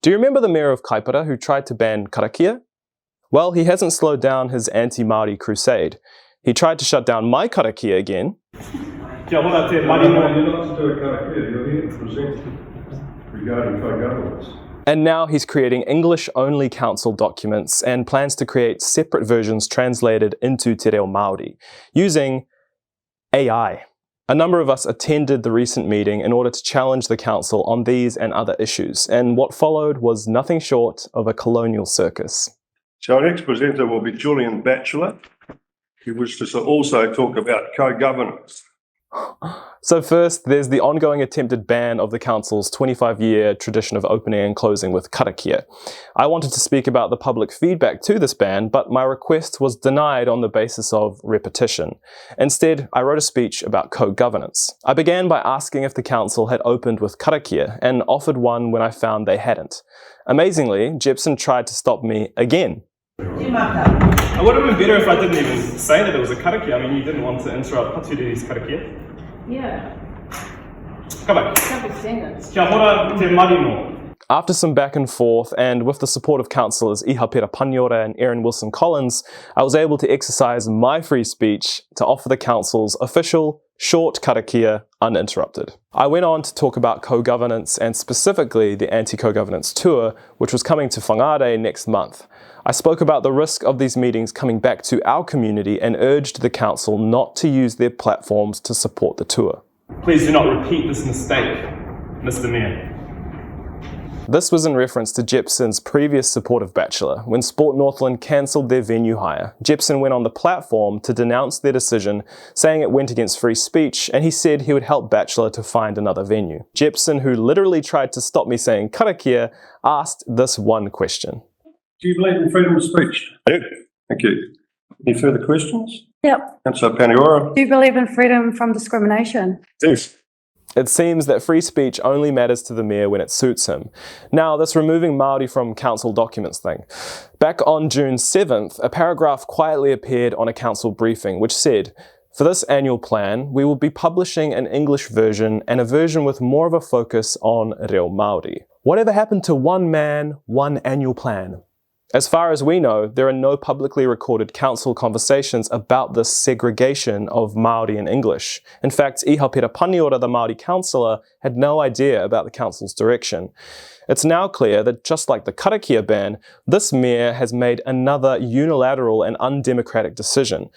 Do you remember the mayor of Kaipara who tried to ban karakia? Well, he hasn't slowed down his anti-Māori crusade. He tried to shut down my karakia again. You're not to do a karakia, you're here to present regarding co-governance. And now he's creating English-only council documents and plans to create separate versions translated into Te Reo Māori, using AI. A number of us attended the recent meeting in order to challenge the council on these and other issues, and what followed was nothing short of a colonial circus. So our next presenter will be Julian Bachelor, who was to also talk about co-governance. So first, there's the ongoing attempted ban of the council's 25-year tradition of opening and closing with karakia. I wanted to speak about the public feedback to this ban, but my request was denied on the basis of repetition. Instead, I wrote a speech about co-governance. I began by asking if the council had opened with karakia and offered one when I found they hadn't. Amazingly, Jepson tried to stop me again. It would have been better if I didn't even say that it was a karakia. I mean, you didn't want to interrupt Paturiri's karakia. Yeah. Come on. Kia ora te marino. After some back and forth, and with the support of councillors Kaipara Mayor and Aaron Wilson-Collins, I was able to exercise my free speech to offer the council's official short karakia uninterrupted. I went on to talk about co-governance and specifically the anti-co-governance tour, which was coming to Whangarei next month. I spoke about the risk of these meetings coming back to our community and urged the council not to use their platforms to support the tour. Please do not repeat this mistake, Mr. Mayor. This was in reference to Jepson's previous support of Bachelor. When Sport Northland cancelled their venue hire, Jepson went on the platform to denounce their decision, saying it went against free speech, and he said he would help Bachelor to find another venue. Jepson, who literally tried to stop me saying karakia, asked this one question. Do you believe in freedom of speech? I do. Thank you. Any further questions? Yep. Councillor Paniora. Do you believe in freedom from discrimination? Yes. It seems that free speech only matters to the mayor when it suits him. Now, this removing Māori from council documents thing. Back on June 7th, a paragraph quietly appeared on a council briefing which said, "For this annual plan, we will be publishing an English version and a version with more of a focus on Reo Māori." Whatever happened to one man, one annual plan? As far as we know, there are no publicly recorded council conversations about this segregation of Māori and English. In fact, Kaipara Mayor, the Māori councillor, had no idea about the council's direction. It's now clear that just like the karakia ban, this mayor has made another unilateral and undemocratic decision.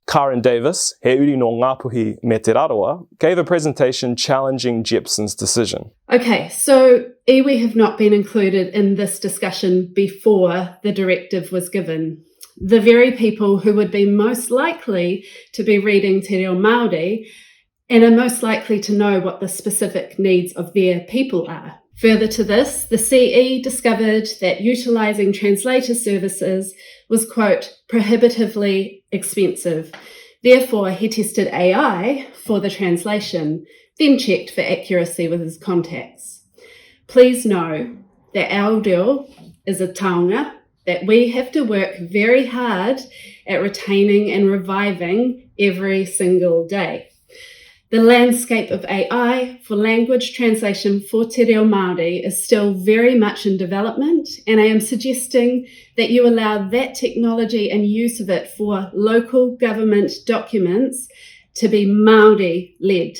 Cāren Davis, he uri no Ngāpuhi me te Raroa, gave a presentation challenging Jepson's decision. Okay, so iwi have not been included in this discussion before the directive was given. The very people who would be most likely to be reading Te Reo Māori and are most likely to know what the specific needs of their people are. Further to this, the CE discovered that utilising translator services was, quote, prohibitively expensive. Therefore, he tested AI for the translation, then checked for accuracy with his contacts. Please know that our reo is a taonga that we have to work very hard at retaining and reviving every single day. The landscape of AI for language translation for Te Reo Māori is still very much in development, and I am suggesting that you allow that technology and use of it for local government documents to be Māori-led.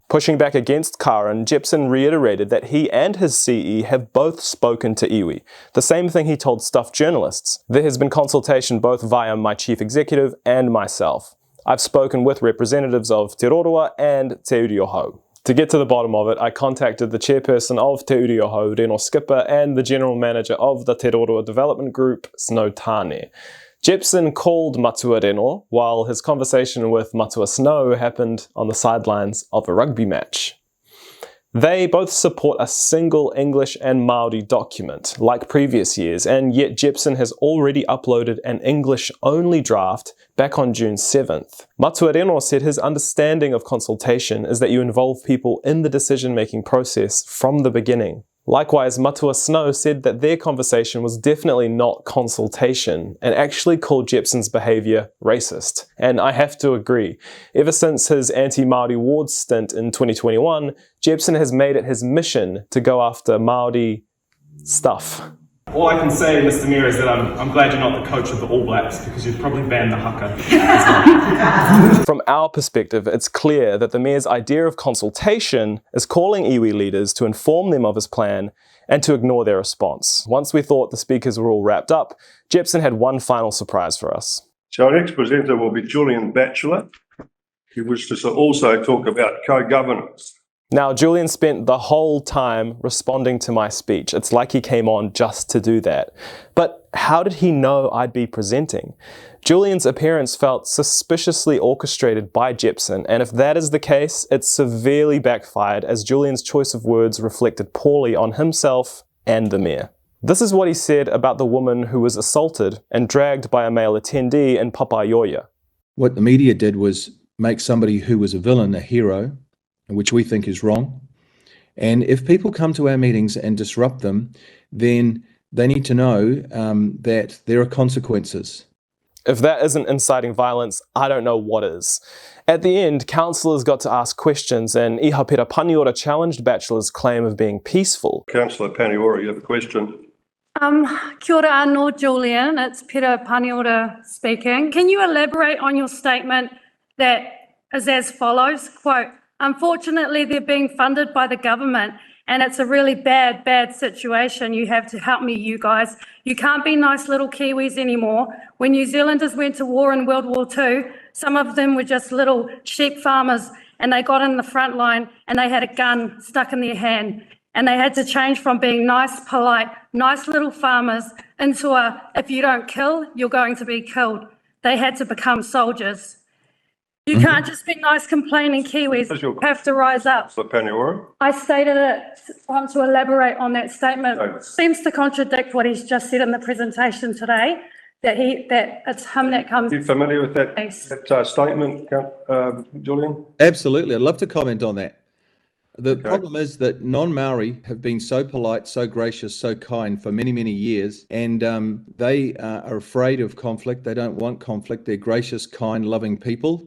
Pushing back against Cāren, Jepson reiterated that he and his CE have both spoken to iwi, the same thing he told Stuff journalists. There has been consultation both via my chief executive and myself. I've spoken with representatives of Te Roroa and Te Uri Ohau. To get to the bottom of it, I contacted the chairperson of Te Uri Ohau, Reno Skipper, and the general manager of the Te Roroa development group, Snow Tāne. Jepson called Matua Reno, while his conversation with Matua Snow happened on the sidelines of a rugby match. They both support a single English and Māori document, like previous years, and yet Jepson has already uploaded an English-only draft back on June 7th. Matua Reno said his understanding of consultation is that you involve people in the decision-making process from the beginning. Likewise, Matua Snow said that their conversation was definitely not consultation and actually called Jepson's behaviour racist. And I have to agree. Ever since his anti-Māori ward stint in 2021, Jepson has made it his mission to go after Māori stuff. All I can say, Mr. Mayor, is that I'm glad you're not the coach of the All Blacks, because you'd probably ban the haka. From our perspective, it's clear that the Mayor's idea of consultation is calling iwi leaders to inform them of his plan and to ignore their response. Once we thought the speakers were all wrapped up, Jepson had one final surprise for us. So our next presenter will be Julian Batchelor, who was to also talk about co-governance. Now, Julian spent the whole time responding to my speech. It's like he came on just to do that. But how did he know I'd be presenting? Julian's appearance felt suspiciously orchestrated by Jepson, and if that is the case, it severely backfired as Julian's choice of words reflected poorly on himself and the Mayor. This is what he said about the woman who was assaulted and dragged by a male attendee in Papaioia. What the media did was make somebody who was a villain a hero, which we think is wrong. And if people come to our meetings and disrupt them, then they need to know that there are consequences. If that isn't inciting violence, I don't know what is. At the end, councillors got to ask questions, and Iha Pera Paniora challenged Batchelor's claim of being peaceful. Councillor Paniora, you have a question? Kia ora anō, Julian. It's Pera Paniora speaking. Can you elaborate on your statement that is as follows, quote, "Unfortunately, they're being funded by the government and it's a really bad situation. You have to help me, you guys. You can't be nice little Kiwis anymore. When New Zealanders went to war in World War II, some of them were just little sheep farmers and they got in the front line and they had a gun stuck in their hand. And they had to change from being nice, polite, nice little farmers into if you don't kill, you're going to be killed. They had to become soldiers. You can't just be nice complaining Kiwis, you have to rise up." Councillor Paniora? I stated it to elaborate on that statement. Thanks. Seems to contradict what he's just said in the presentation today, that it's him that comes. Are you familiar with that, Yes. that statement, Julian? Absolutely, I'd love to comment on that. The problem is that non-Māori have been so polite, so gracious, so kind for many, many years, and they are afraid of conflict. They don't want conflict. They're gracious, kind, loving people.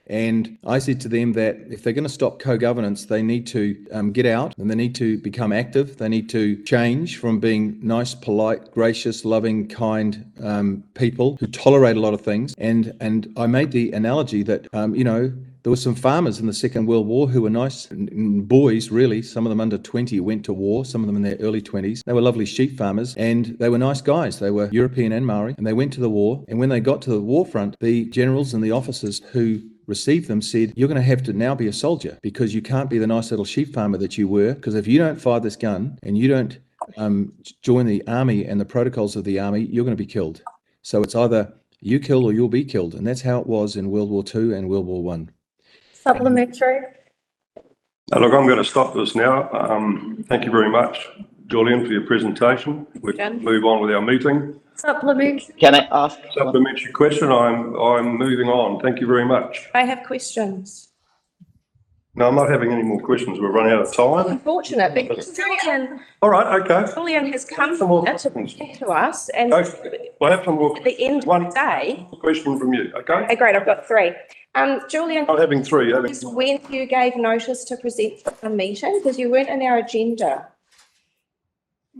And I said to them that if they're going to stop co-governance, they need to get out and they need to become active. They need to change from being nice, polite, gracious, loving, kind people who tolerate a lot of things. And I made the analogy that, there were some farmers in the Second World War who were nice boys, really. Some of them under 20 went to war, some of them in their early 20s. They were lovely sheep farmers and they were nice guys. They were European and Māori, and they went to the war. And when they got to the war front, the generals and the officers who received them said, "You're going to have to now be a soldier because you can't be the nice little sheep farmer that you were, because if you don't fire this gun and you don't join the army and the protocols of the army, you're going to be killed. So it's either you kill or you'll be killed." And that's how it was in World War II and World War I. Supplementary. Now, look, I'm going to stop this now. Thank you very much, Julian, for your presentation. We can move on with our meeting. Supplementary. Can I ask? Supplementary question. I'm moving on. Thank you very much. I have questions. No, I'm not having any more questions. We've run out of time. Unfortunate, because Julian All right, okay. has come Some more here to questions. speak to us, and We'll have some more. at the end of the day, Question from you, okay? okay, great, I've got three. Julian, I'm having three. is when you gave notice to present for the meeting, because you weren't in our agenda.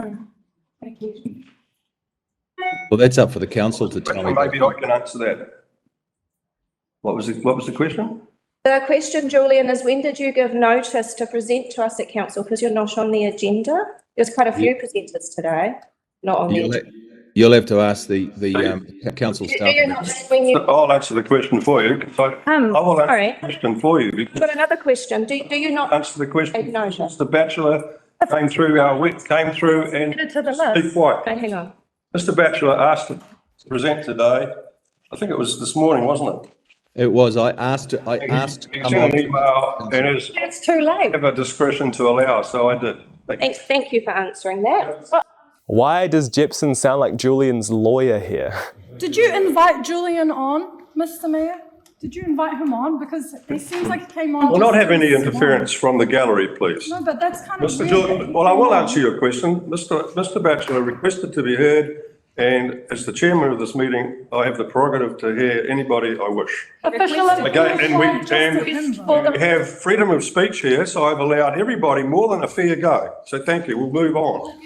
Thank you. Well, that's up for the council to tell me. Maybe I can answer that. What was the question? The question, Julian, is when did you give notice to present to us at council, because you're not on the agenda? There's quite a few presenters today, not on the agenda. You'll have to ask the council Do staff. you not, when you, I'll answer the question for you. I will answer sorry. the question for you. I've got another question. Do you not Answer the question. take notice? Mr. Batchelor came through and Added to the speak list. quiet. Okay, hang on. Mr. Batchelor asked to present today. I think it was this morning, wasn't it? It was. I asked. He sent an email and has It's too late. have a discretion to allow, so I did. Thank you for answering that. Why does Jepson sound like Julian's lawyer here? Did you invite Julian on, Mr. Mayor? Did you invite him on? Because he seems like he came on. We'll not just have any this interference from the gallery, please. morning. No, but that's kind of Mr. weird. Julian, well, I will answer your question. Mr. Batchelor requested to be heard, and as the chairman of this meeting, I have the prerogative to hear anybody I wish. Official Okay, and we have freedom of speech here, so I've allowed everybody more than a fair go. So thank you. We'll move on.